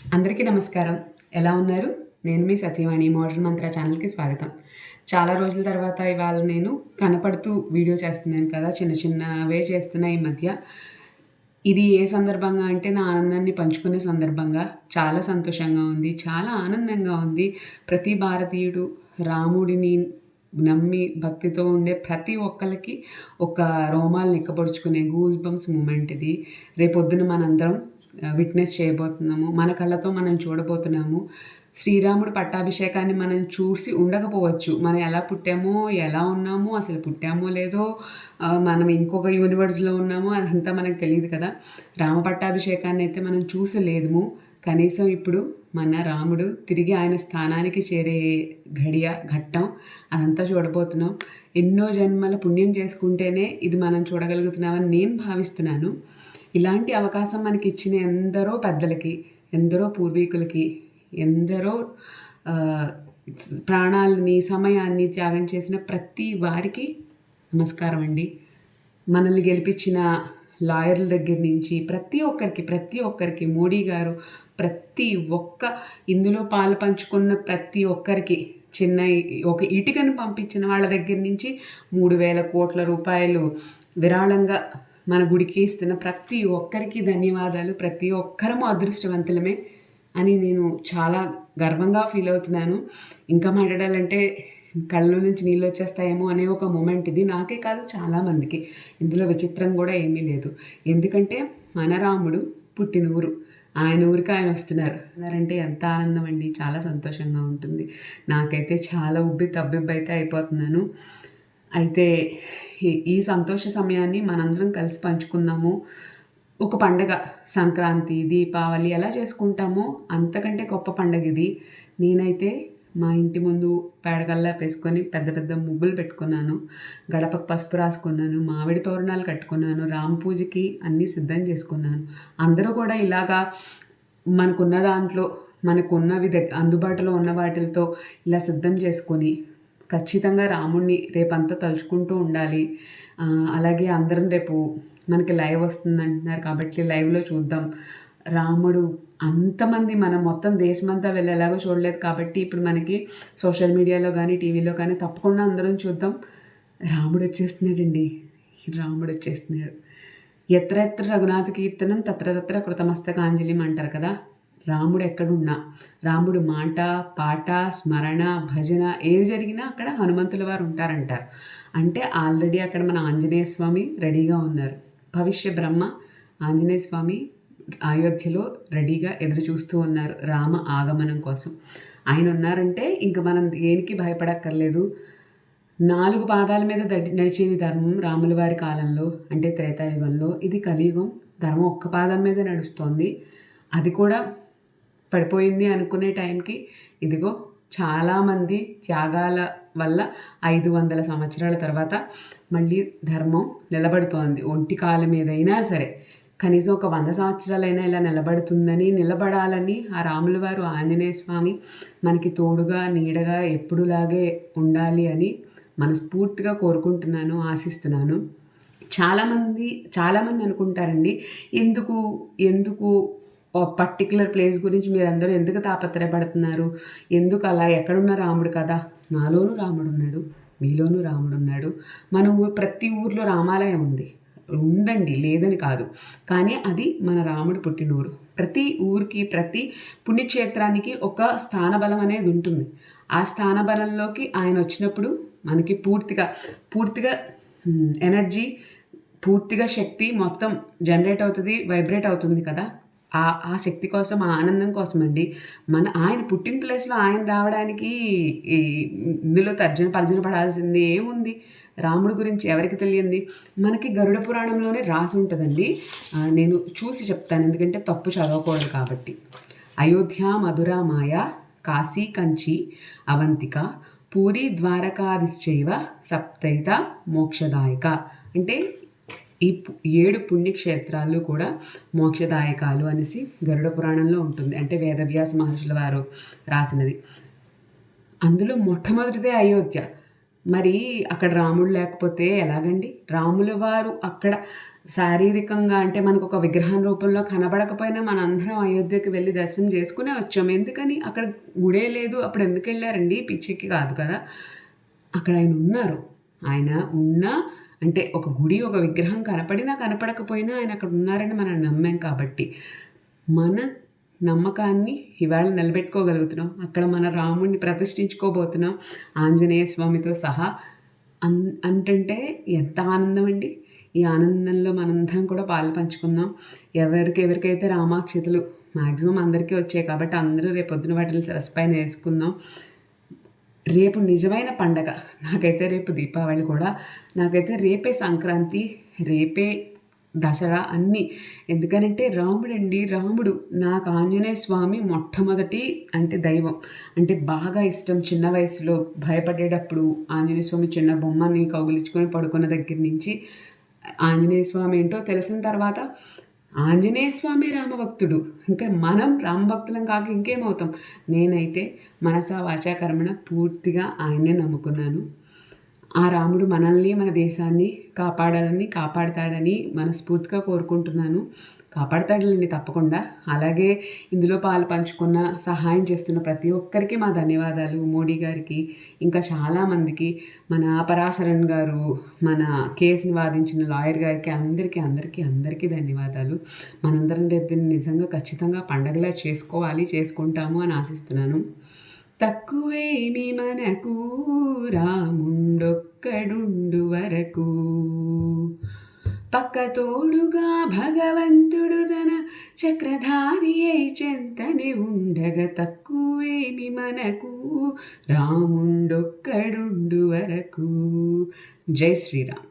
అందరికీ నమస్కారం. ఎలా ఉన్నారు? నేను మీ సత్యవాణి మోడర్న్ మంత్ర ఛానల్‌కి స్వాగతం. చాలా రోజుల తర్వాత ఇవాళ నేను కనపడుతూ వీడియో చేస్తున్నాను కదా! చిన్న చిన్నవే చేస్తున్నా ఈ మధ్య. ఇది ఏ సందర్భంగా అంటే నా ఆనందాన్ని పంచుకునే సందర్భంగా చాలా సంతోషంగా ఉంది. చాలా ఆనందంగా ఉంది. ప్రతి భారతీయుడు రాముడిని నమ్మి భక్తితో ఉండే ప్రతి ఒక్కళ్ళకి ఒక రోమాలు నిక్కపొడుచుకునే గూస్ బంప్స్ మూమెంట్ ఇది. రేపొద్దున మనందరం విట్నెస్ చేయబోతున్నాము. మన కళ్ళతో మనం చూడబోతున్నాము. శ్రీరాముడి పట్టాభిషేకాన్ని మనం చూసి ఉండకపోవచ్చు. మనం ఎలా పుట్టామో, ఎలా ఉన్నామో, అసలు పుట్టామో లేదో, మనం ఇంకొక యూనివర్స్‌లో ఉన్నామో అదంతా మనకు తెలీదు కదా! రామ పట్టాభిషేకాన్ని అయితే మనం చూసలేము. కనీసం ఇప్పుడు మన రాముడు తిరిగి ఆయన స్థానానికి చేరే ఘట్టం అదంతా చూడబోతున్నాం. ఎన్నో జన్మల పుణ్యం చేసుకుంటేనే ఇది మనం చూడగలుగుతున్నామని నేను భావిస్తున్నాను. ఇలాంటి అవకాశం మనకిచ్చిన ఎందరో పెద్దలకి, ఎందరో పూర్వీకులకి, ఎందరో ఆహ్, ప్రాణాలని, సమయాన్ని త్యాగం చేసిన ప్రతి వారికి నమస్కారం అండి. మనల్ని గెలిపించిన లాయర్ల దగ్గర నుంచి ప్రతి ఒక్కరికి మోడీ గారు ప్రతి ఒక్క ఇందులో పాలు పంచుకున్న ప్రతి ఒక్కరికి చిన్న ఒక ఇటుకను పంపించిన వాళ్ళ దగ్గర నుంచి 3,000 కోట్ల రూపాయలు విరాళంగా మన గుడికి ఇస్తున్న ప్రతి ఒక్కరికి ధన్యవాదాలు. ప్రతి ఒక్కరము అదృష్టవంతులమే అని నేను చాలా గర్వంగా ఫీల్ అవుతున్నాను. ఇంకా మాట్లాడాలంటే కళ్ళ నుంచి నీళ్ళు వచ్చేస్తాయేమో అనే ఒక మూమెంట్ ఇది. నాకే కాదు చాలామందికి. ఇందులో విచిత్రం కూడా ఏమీ లేదు. ఎందుకంటే మన రాముడు పుట్టిన ఊరు. ఆయన ఊరికి ఆయన వస్తున్నారు. అన్నారంటే ఎంత ఆనందం అండి. చాలా సంతోషంగా ఉంటుంది. నాకైతే చాలా తబ్బిబ్బైతే అయిపోతున్నాను. అయితే ఈ సంతోష సమయాన్ని మనందరం కలిసి పంచుకుందాము. ఒక పండగ సంక్రాంతి, దీపావళి ఎలా చేసుకుంటామో అంతకంటే గొప్ప పండగ ఇది. నేనైతే మా ఇంటి ముందు పేడకల్లాపేసుకొని పెద్ద పెద్ద ముగ్గులు పెట్టుకున్నాను. గడపకు పసుపు రాసుకున్నాను. మామిడి తోరణాలు కట్టుకున్నాను. రామ పూజకి అన్నీ సిద్ధం చేసుకున్నాను. అందరూ కూడా ఇలాగా మనకున్న దాంట్లో మనకున్నవి అందుబాటులో ఉన్న వాటిలతో ఇలా సిద్ధం చేసుకొని ఖచ్చితంగా రాముడిని రేపంతా తలుచుకుంటూ ఉండాలి. అలాగే అందరం రేపు మనకి లైవ్ వస్తుందంటున్నారు కాబట్టి లైవ్‌లో చూద్దాం. రాముడు అంతమంది మనం మొత్తం దేశమంతా వెళ్ళేలాగా చూడలేదు కాబట్టి ఇప్పుడు మనకి సోషల్ మీడియాలో కానీ, టీవీలో కానీ తప్పకుండా అందరం చూద్దాం. రాముడొచ్చేస్తున్నాడండి. రాముడొచ్చేస్తున్నాడు. ఎత్ర ఎత్ర రఘునాథ కీర్తనం తత్ర తత్ర కృతమస్తకాంజలిం అంటారు కదా! రాముడు ఎక్కడున్నా, రాముడు మాట, పాట, స్మరణ, భజన ఏది జరిగినా అక్కడ హనుమంతుల వారు ఉంటారంటారు. అంటే ఆల్రెడీ అక్కడ మన ఆంజనేయ స్వామి రెడీగా ఉన్నారు. భవిష్య బ్రహ్మ ఆంజనేయ స్వామి అయోధ్యలో రెడీగా ఎదురు చూస్తూ ఉన్నారు రామ ఆగమనం కోసం. ఆయన ఉన్నారంటే ఇంక మనం దేనికి భయపడక్కర్లేదు. 4 పాదాల మీద నడిచేది ధర్మం రాముల వారి కాలంలో అంటే త్రేతాయుగంలో. ఇది కలియుగం. ధర్మం ఒక్క పాదం మీదే నడుస్తోంది. అది కూడా పడిపోయింది అనుకునే టైంకి ఇదిగో చాలామంది త్యాగాల వల్ల 500 సంవత్సరాల తర్వాత మళ్ళీ ధర్మం నిలబడుతోంది. ఒంటి కాళ్ళ మీదైనా సరే కనీసం ఒక 100 సంవత్సరాలైనా ఇలా నిలబడాలని ఆ రాముల వారు ఆంజనేయ స్వామి మనకి తోడుగా నీడగా ఎప్పుడులాగే ఉండాలి అని మనస్ఫూర్తిగా కోరుకుంటున్నాను, ఆశిస్తున్నాను. చాలామంది అనుకుంటారండి ఎందుకు ఎందుకు పర్టిక్యులర్ ప్లేస్ గురించి మీరందరూ ఎందుకు తాపత్రయపడుతున్నారు? ఎందుకు అలా? ఎక్కడున్న రాముడు కదా! నాలోనూ రాముడున్నాడు. మీలోనూ రాముడున్నాడు. ప్రతి ఊర్లో రామాలయం ఉంది. ఉందండి, లేదని కాదు. కానీ అది మన రాముడు పుట్టినూరు. ప్రతి ఊరికి, ప్రతి పుణ్యక్షేత్రానికి ఒక స్థానబలం అనేది ఉంటుంది. ఆ స్థానబలంలోకి ఆయన వచ్చినప్పుడు మనకి పూర్తిగా ఎనర్జీ, పూర్తిగా శక్తి మొత్తం జనరేట్ అవుతుంది, వైబ్రేట్ అవుతుంది కదా! ఆ శక్తి కోసం, ఆ ఆనందం కోసం అండి. ఆయన పుట్టిన ప్లేస్‌లో ఆయన రావడానికి ఇందులో తర్జన పడాల్సింది ఏముంది? రాముడి గురించి ఎవరికి తెలియంది? మనకి గరుడ పురాణంలోనే రాసి ఉంటదండి. నేను చూసి చెప్తాను ఎందుకంటే తప్పు చదవకూడదు కాబట్టి. అయోధ్య, మధుర, మాయ, కాశీ, కంచి, అవంతిక, పూరి, ద్వారకాదిశ్చైవ సప్తైత మోక్షదాయక. అంటే ఈ 7 పుణ్యక్షేత్రాలు కూడా మోక్షదాయకాలు అనేసి గరుడ పురాణంలో ఉంటుంది. అంటే వేదవ్యాస మహర్షుల వారు రాసినది. అందులో మొట్టమొదటిదే అయోధ్య. మరి అక్కడ రాముడు లేకపోతే ఎలాగండి? రాముల వారు అక్కడ శారీరకంగా అంటే మనకు ఒక విగ్రహం రూపంలో కనబడకపోయినా మనందరం అయోధ్యకి వెళ్ళి దర్శనం చేసుకునే వచ్చాము. ఎందుకని? అక్కడ గుడే లేదు. అప్పుడు ఎందుకు వెళ్ళారండి? పిచ్చికి కాదు కదా! అక్కడ ఆయన ఉన్నారు. ఆయన ఉన్నా అంటే ఒక గుడి, ఒక విగ్రహం కనపడినా కనపడకపోయినా ఆయన అక్కడ ఉన్నారని మనం నమ్మాం కాబట్టి మన నమ్మకాన్ని ఇవాళ నిలబెట్టుకోగలుగుతున్నాం. అక్కడ మన రాముడిని ప్రతిష్ఠించుకోబోతున్నాం ఆంజనేయ స్వామితో సహా. అంటుంటే ఎంత ఆనందం అండి. ఈ ఆనందంలో మనందరం కూడా పాలు పంచుకుందాం. ఎవరికైతే రామాక్షతలు మ్యాక్సిమం అందరికీ వచ్చాయి కాబట్టి అందరూ రేపు పొద్దున వాటిని సరస్సు పైన వేసుకుందాం. రేపు నిజమైన పండగ. నాకైతే రేపు దీపావళి కూడా, నాకైతే రేపే సంక్రాంతి, రేపే దసరా అన్నీ. ఎందుకనంటే రాముడు నాకు ఆంజనేయ స్వామి మొట్టమొదటి అంటే దైవం. అంటే బాగా ఇష్టం. చిన్న వయసులో భయపడేటప్పుడు ఆంజనేయ స్వామి చిన్న బొమ్మని కౌగిలించుకొని పడుకున్న దగ్గర నుంచి ఆంజనేయ స్వామి ఏంటో తెలిసిన తర్వాత ఆంజనేయ స్వామి రామభక్తుడు. ఇంకా మనం రామభక్తులం కాక ఇంకేమవుతాం? నేనైతే మనసా వాచా కర్మణ పూర్తిగా ఆయన్నే నమ్ముకున్నాను. ఆ రాముడు మనల్ని, మన దేశాన్ని కాపాడతాడని మనస్ఫూర్తిగా కోరుకుంటున్నాను. కాపాడతాడులేండి తప్పకుండా. అలాగే ఇందులో పాలు పంచుకున్న, సహాయం చేస్తున్న ప్రతి ఒక్కరికి మా ధన్యవాదాలు. మోడీ గారికి, ఇంకా చాలామందికి, మన పరాశరణ్ గారు, మన కేసుని వాదించిన లాయర్ గారికి, అందరికీ ధన్యవాదాలు. మనందరం రేపు దీన్ని నిజంగా ఖచ్చితంగా పండగలా చేసుకుంటాము అని ఆశిస్తున్నాను. తక్కువేమి మనకు రాముండొక్కడుండు వరకు, పక్కతోడుగా భగవంతుడు తన చక్రధారి అయి చెంతని ఉండగా, తక్కువేమి మనకు రాముండొక్కడుండు వరకు. జై శ్రీరామ్.